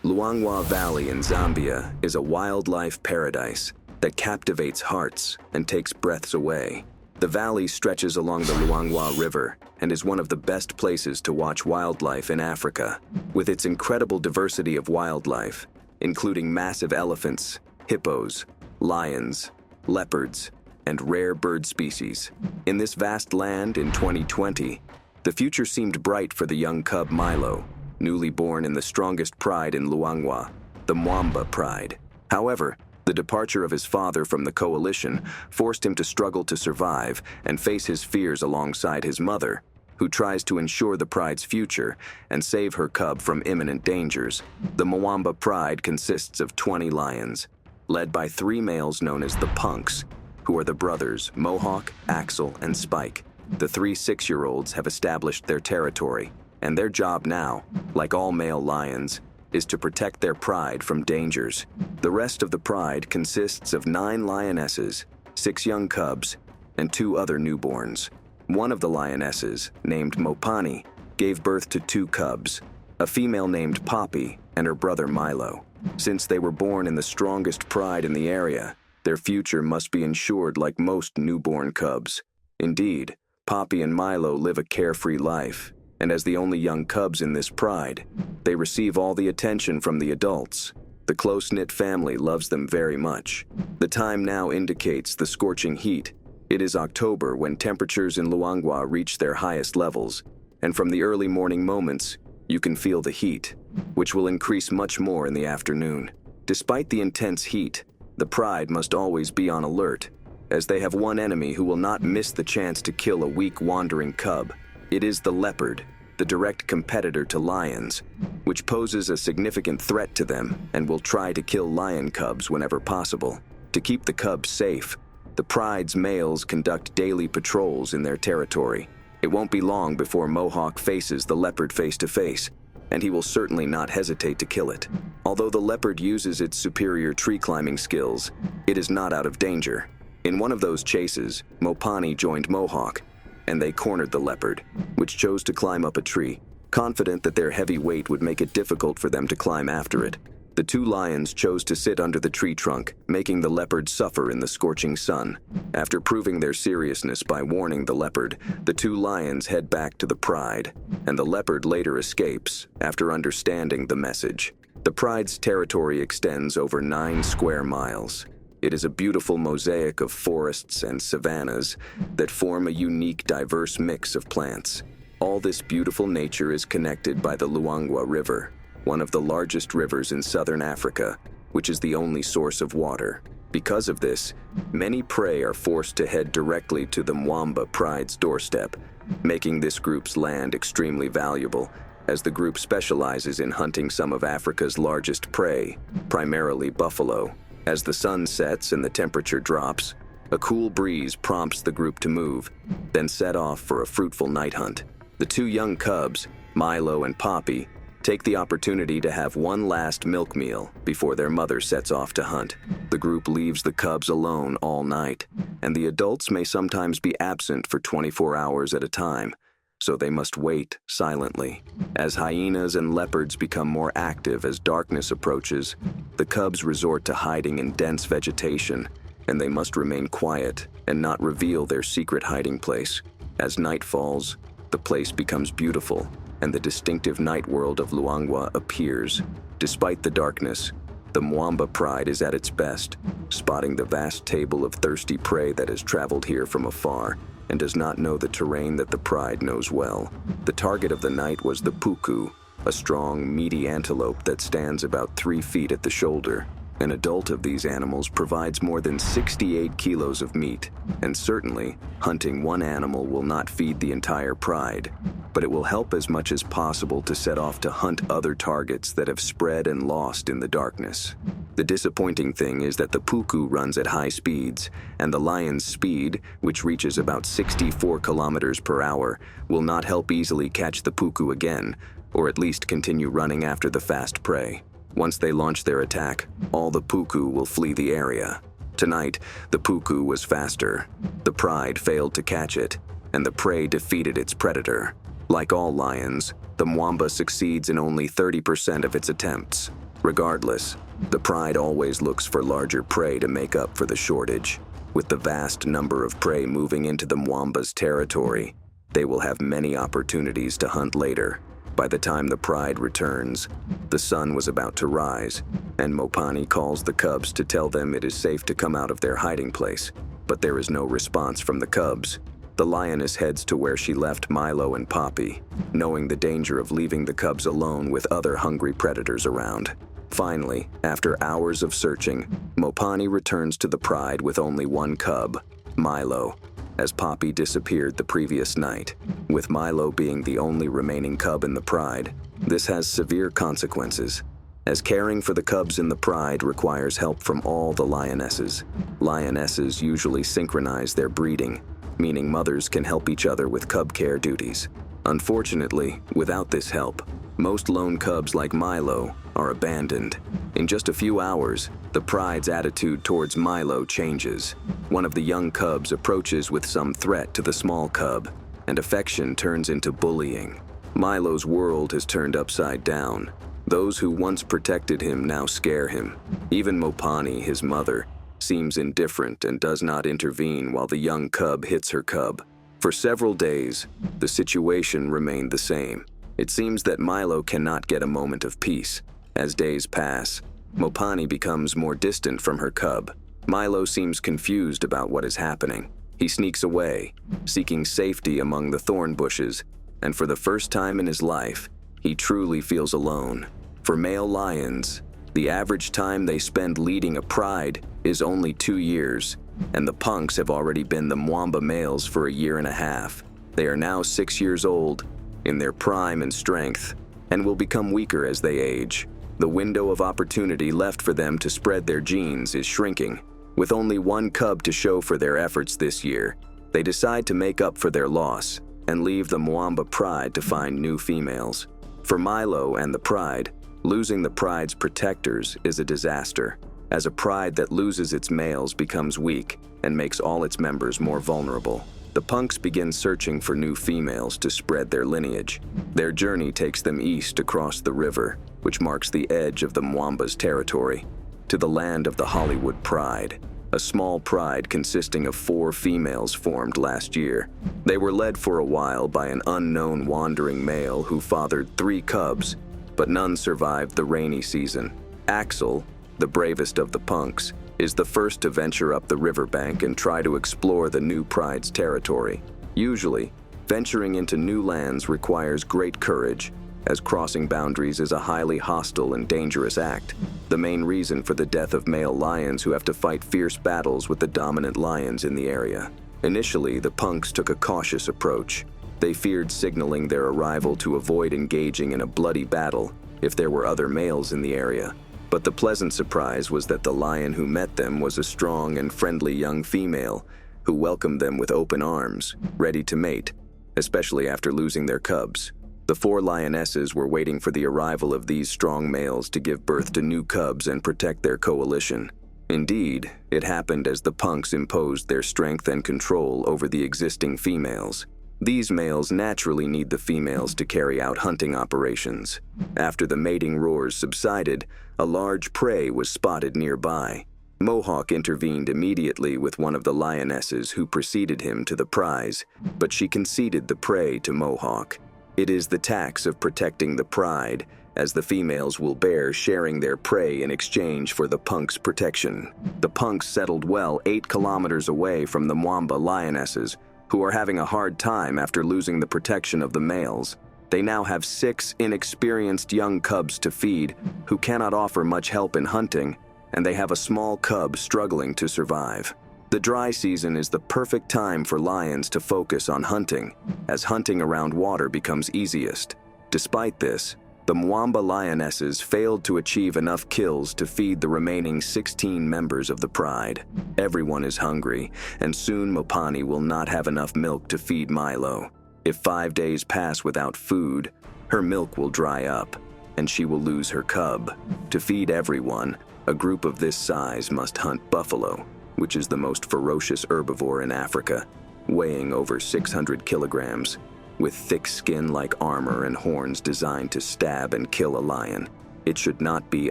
Luangwa Valley in Zambia is a wildlife paradise that captivates hearts and takes breaths away. The valley stretches along the Luangwa River and is one of the best places to watch wildlife in Africa. With its incredible diversity of wildlife, including massive elephants, hippos, lions, leopards, and rare bird species. In this vast land in 2020, the future seemed bright for the young cub Milo, newly born in the strongest pride in Luangwa, the Mwamba Pride. However, the departure of his father from the coalition forced him to struggle to survive and face his fears alongside his mother, who tries to ensure the pride's future and save her cub from imminent dangers. The Mwamba Pride consists of 20 lions, led by 3 males known as the Punks, who are the brothers Mohawk, Axel, and Spike. The 3 6-year-olds have established their territory, and their job now, like all male lions, is to protect their pride from dangers. The rest of the pride consists of 9 lionesses, 6 young cubs, and 2 other newborns. One of the lionesses, named Mobani, gave birth to 2 cubs, a female named Poppy and her brother Milo. Since they were born in the strongest pride in the area, their future must be ensured like most newborn cubs. Indeed, Poppy and Milo live a carefree life, and as the only young cubs in this pride, they receive all the attention from the adults. The close-knit family loves them very much. The time now indicates the scorching heat. It is October when temperatures in Luangwa reach their highest levels, and from the early morning moments, you can feel the heat, which will increase much more in the afternoon. Despite the intense heat, the pride must always be on alert, as they have one enemy who will not miss the chance to kill a weak wandering cub. It is the leopard, the direct competitor to lions, which poses a significant threat to them and will try to kill lion cubs whenever possible. To keep the cubs safe, the pride's males conduct daily patrols in their territory. It won't be long before Mohawk faces the leopard face to face, and he will certainly not hesitate to kill it. Although the leopard uses its superior tree climbing skills, it is not out of danger. In one of those chases, Mopani joined Mohawk, and they cornered the leopard, which chose to climb up a tree, confident that their heavy weight would make it difficult for them to climb after it. The 2 lions chose to sit under the tree trunk, making the leopard suffer in the scorching sun. After proving their seriousness by warning the leopard, the 2 lions head back to the pride, and the leopard later escapes after understanding the message. The pride's territory extends over 9 square miles. It is a beautiful mosaic of forests and savannas that form a unique, diverse mix of plants. All this beautiful nature is connected by the Luangwa River, one of the largest rivers in southern Africa, which is the only source of water. Because of this, many prey are forced to head directly to the Mwamba Pride's doorstep, making this group's land extremely valuable, as the group specializes in hunting some of Africa's largest prey, primarily buffalo. As the sun sets and the temperature drops, a cool breeze prompts the group to move, then set off for a fruitful night hunt. The 2 young cubs, Milo and Poppy, take the opportunity to have one last milk meal before their mother sets off to hunt. The group leaves the cubs alone all night, and the adults may sometimes be absent for 24 hours at a time, so they must wait silently. As hyenas and leopards become more active as darkness approaches, the cubs resort to hiding in dense vegetation, and they must remain quiet and not reveal their secret hiding place. As night falls, the place becomes beautiful, and the distinctive night world of Luangwa appears. Despite the darkness, the Mwamba Pride is at its best, spotting the vast table of thirsty prey that has traveled here from afar and does not know the terrain that the pride knows well. The target of the night was the puku, a strong, meaty antelope that stands about 3 feet at the shoulder. An adult of these animals provides more than 68 kilos of meat, and certainly, hunting one animal will not feed the entire pride, but it will help as much as possible to set off to hunt other targets that have spread and lost in the darkness. The disappointing thing is that the puku runs at high speeds, and the lion's speed, which reaches about 64 kilometers per hour, will not help easily catch the puku again, or at least continue running after the fast prey. Once they launch their attack, all the puku will flee the area. Tonight, the puku was faster. The pride failed to catch it, and the prey defeated its predator. Like all lions, the Mwamba succeeds in only 30% of its attempts. Regardless, the Pride always looks for larger prey to make up for the shortage. With the vast number of prey moving into the Mwamba's territory, they will have many opportunities to hunt later. By the time the Pride returns, the sun was about to rise, and Mobani calls the cubs to tell them it is safe to come out of their hiding place. But there is no response from the cubs. The lioness heads to where she left Milo and Poppy, knowing the danger of leaving the cubs alone with other hungry predators around. Finally, after hours of searching, Mobani returns to the Pride with only one cub, Milo, as Poppy disappeared the previous night. With Milo being the only remaining cub in the Pride, this has severe consequences, as caring for the cubs in the Pride requires help from all the lionesses. Lionesses usually synchronize their breeding, meaning mothers can help each other with cub care duties. Unfortunately, without this help, most lone cubs like Milo are abandoned. In just a few hours, the Pride's attitude towards Milo changes. One of the young cubs approaches with some threat to the small cub, and affection turns into bullying. Milo's world has turned upside down. Those who once protected him now scare him. Even Mobani, his mother, seems indifferent and does not intervene while the young cub hits her cub. For several days, the situation remained the same. It seems that Milo cannot get a moment of peace. As days pass, Mobani becomes more distant from her cub. Milo seems confused about what is happening. He sneaks away, seeking safety among the thorn bushes, and for the first time in his life, he truly feels alone. For male lions, the average time they spend leading a pride is only 2 years, and the punks have already been the Mwamba males for a year and a half. They are now 6 years old, in their prime and strength, and will become weaker as they age. The window of opportunity left for them to spread their genes is shrinking. With only one cub to show for their efforts this year, they decide to make up for their loss and leave the Mwamba Pride to find new females. For Milo and the Pride, losing the Pride's protectors is a disaster, as a Pride that loses its males becomes weak and makes all its members more vulnerable. The punks begin searching for new females to spread their lineage. Their journey takes them east across the river, which marks the edge of the Mwamba's territory, to the land of the Hollywood Pride, a small pride consisting of 4 females formed last year. They were led for a while by an unknown wandering male who fathered 3 cubs, but none survived the rainy season. Axel, the bravest of the punks, is the first to venture up the riverbank and try to explore the new pride's territory. Usually, venturing into new lands requires great courage, as crossing boundaries is a highly hostile and dangerous act, the main reason for the death of male lions who have to fight fierce battles with the dominant lions in the area. Initially, the punks took a cautious approach. They feared signaling their arrival to avoid engaging in a bloody battle if there were other males in the area. But the pleasant surprise was that the lion who met them was a strong and friendly young female who welcomed them with open arms, ready to mate, especially after losing their cubs. The 4 lionesses were waiting for the arrival of these strong males to give birth to new cubs and protect their coalition. Indeed, it happened as the punks imposed their strength and control over the existing females. These males naturally need the females to carry out hunting operations. After the mating roars subsided, a large prey was spotted nearby. Mohawk intervened immediately with one of the lionesses who preceded him to the prize, but she conceded the prey to Mohawk. It is the tax of protecting the pride, as the females will bear sharing their prey in exchange for the punks' protection. The punks settled well 8 kilometers away from the Mwamba lionesses, who are having a hard time after losing the protection of the males. They now have 6 inexperienced young cubs to feed who cannot offer much help in hunting, and they have a small cub struggling to survive. The dry season is the perfect time for lions to focus on hunting, as hunting around water becomes easiest. Despite this, the Mwamba lionesses failed to achieve enough kills to feed the remaining 16 members of the pride. Everyone is hungry, and soon Mobani will not have enough milk to feed Milo. If 5 days pass without food, her milk will dry up, and she will lose her cub. To feed everyone, a group of this size must hunt buffalo, which is the most ferocious herbivore in Africa, weighing over 600 kilograms. With thick skin like armor and horns designed to stab and kill a lion. It should not be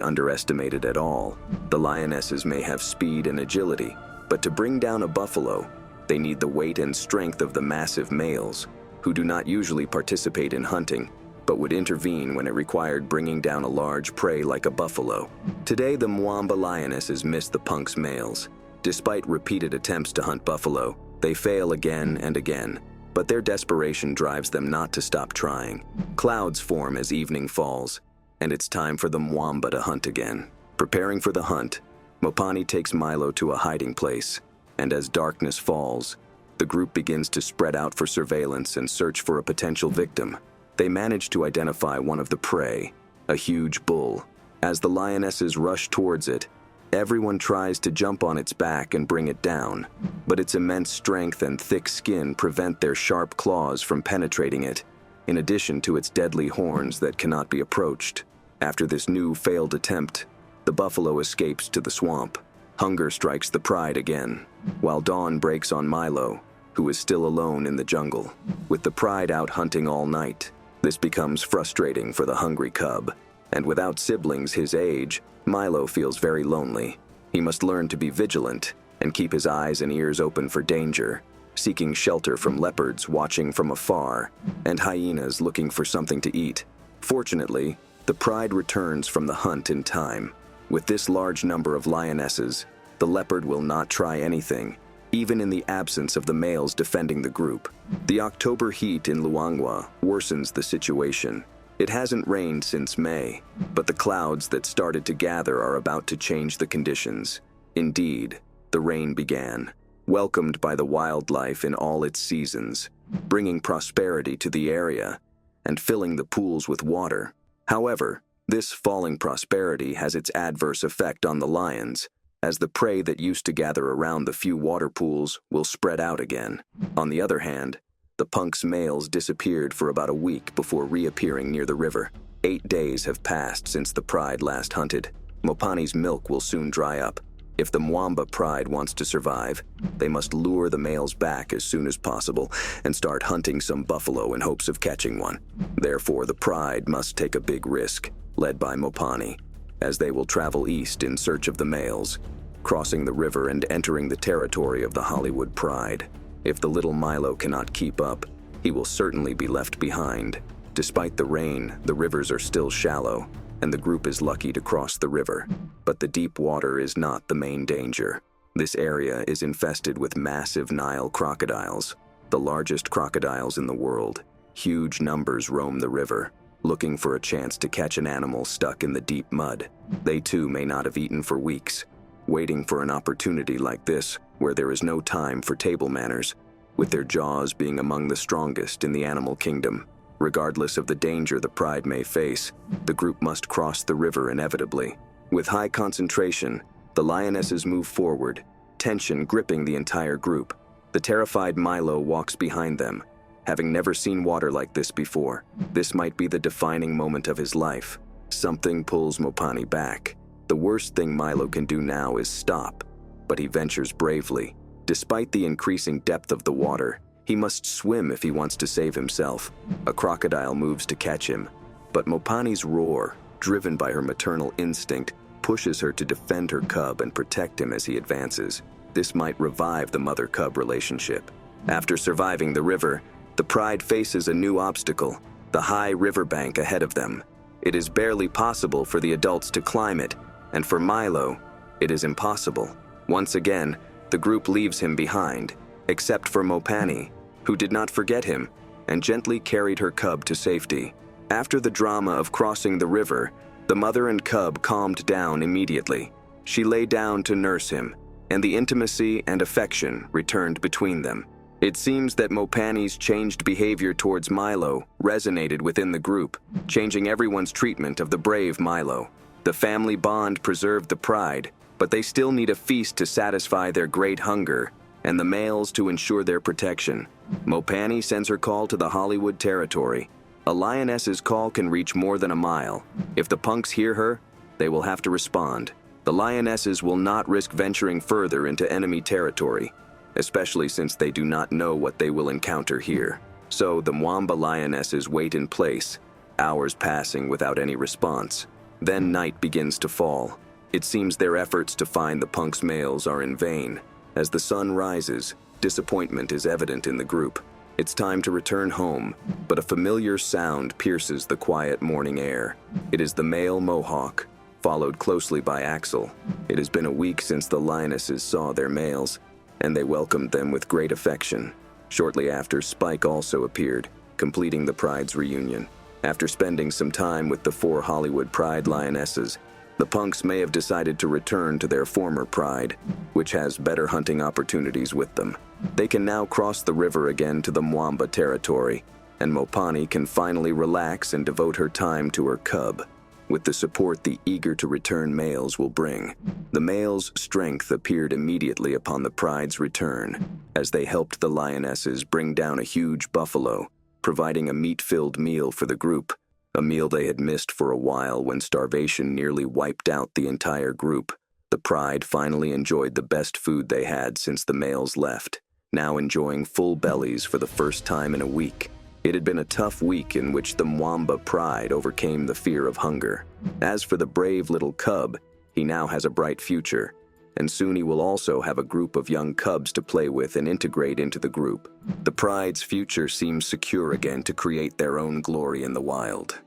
underestimated at all. The lionesses may have speed and agility, but to bring down a buffalo, they need the weight and strength of the massive males, who do not usually participate in hunting, but would intervene when it required bringing down a large prey like a buffalo. Today, the Mwamba lionesses miss the punks' males. Despite repeated attempts to hunt buffalo, they fail again and again, but their desperation drives them not to stop trying. Clouds form as evening falls, and it's time for the Mwamba to hunt again. Preparing for the hunt, Mobani takes Milo to a hiding place, and as darkness falls, the group begins to spread out for surveillance and search for a potential victim. They manage to identify one of the prey, a huge bull. As the lionesses rush towards it, everyone tries to jump on its back and bring it down, but its immense strength and thick skin prevent their sharp claws from penetrating it, in addition to its deadly horns that cannot be approached. After this new failed attempt, the buffalo escapes to the swamp. Hunger strikes the Pride again, while dawn breaks on Milo, who is still alone in the jungle. With the Pride out hunting all night, this becomes frustrating for the hungry cub, and without siblings his age, Milo feels very lonely. He must learn to be vigilant and keep his eyes and ears open for danger, seeking shelter from leopards watching from afar and hyenas looking for something to eat. Fortunately, the Pride returns from the hunt in time. With this large number of lionesses, the leopard will not try anything, even in the absence of the males defending the group. The October heat in Luangwa worsens the situation. It hasn't rained since May, but the clouds that started to gather are about to change the conditions. Indeed, the rain began, welcomed by the wildlife in all its seasons, bringing prosperity to the area and filling the pools with water. However, this falling prosperity has its adverse effect on the lions, as the prey that used to gather around the few water pools will spread out again. On the other hand, the punks' males disappeared for about a week before reappearing near the river. 8 days have passed since the Pride last hunted. Mopani's milk will soon dry up. If the Mwamba Pride wants to survive, they must lure the males back as soon as possible and start hunting some buffalo in hopes of catching one. Therefore, the Pride must take a big risk, led by Mobani, as they will travel east in search of the males, crossing the river and entering the territory of the Hollywood Pride. If the little Milo cannot keep up, he will certainly be left behind. Despite the rain, the rivers are still shallow, and the group is lucky to cross the river. But the deep water is not the main danger. This area is infested with massive Nile crocodiles, the largest crocodiles in the world. Huge numbers roam the river, looking for a chance to catch an animal stuck in the deep mud. They too may not have eaten for weeks, waiting for an opportunity like this where there is no time for table manners, with their jaws being among the strongest in the animal kingdom. Regardless of the danger the Pride may face, the group must cross the river inevitably. With high concentration, the lionesses move forward, tension gripping the entire group. The terrified Milo walks behind them, having never seen water like this before. This might be the defining moment of his life. Something pulls Mopani back. The worst thing Milo can do now is stop, but he ventures bravely. Despite the increasing depth of the water, he must swim if he wants to save himself. A crocodile moves to catch him, but Mopani's roar, driven by her maternal instinct, pushes her to defend her cub and protect him as he advances. This might revive the mother-cub relationship. After surviving the river, the Pride faces a new obstacle, the high riverbank ahead of them. It is barely possible for the adults to climb it, and for Milo, it is impossible. Once again, the group leaves him behind, except for Mopani, who did not forget him and gently carried her cub to safety. After the drama of crossing the river, the mother and cub calmed down immediately. She lay down to nurse him, and the intimacy and affection returned between them. It seems that Mopani's changed behavior towards Milo resonated within the group, changing everyone's treatment of the brave Milo. The family bond preserved the Pride, but they still need a feast to satisfy their great hunger, and the males to ensure their protection. Mopani sends her call to the Hollywood territory. A lioness's call can reach more than a mile. If the punks hear her, they will have to respond. The lionesses will not risk venturing further into enemy territory, especially since they do not know what they will encounter here. So the Mwamba lionesses wait in place, hours passing without any response. Then night begins to fall. It seems their efforts to find the punk's males are in vain. As the sun rises, disappointment is evident in the group. It's time to return home, but a familiar sound pierces the quiet morning air. It is the male mohawk, followed closely by Axel. It has been a week since the lionesses saw their males, and they welcomed them with great affection. Shortly after, Spike also appeared, completing the Pride's reunion. After spending some time with the 4 Hollywood Pride lionesses, the punks may have decided to return to their former pride, which has better hunting opportunities with them. They can now cross the river again to the Mwamba territory, and Mobani can finally relax and devote her time to her cub, with the support the eager-to-return males will bring. The males' strength appeared immediately upon the pride's return, as they helped the lionesses bring down a huge buffalo, providing a meat-filled meal for the group, a meal they had missed for a while when starvation nearly wiped out the entire group. The pride finally enjoyed the best food they had since the males left, now enjoying full bellies for the first time in a week. It had been a tough week in which the Mwamba Pride overcame the fear of hunger. As for the brave little cub, he now has a bright future, and soon he will also have a group of young cubs to play with and integrate into the group. The Pride's future seems secure again to create their own glory in the wild.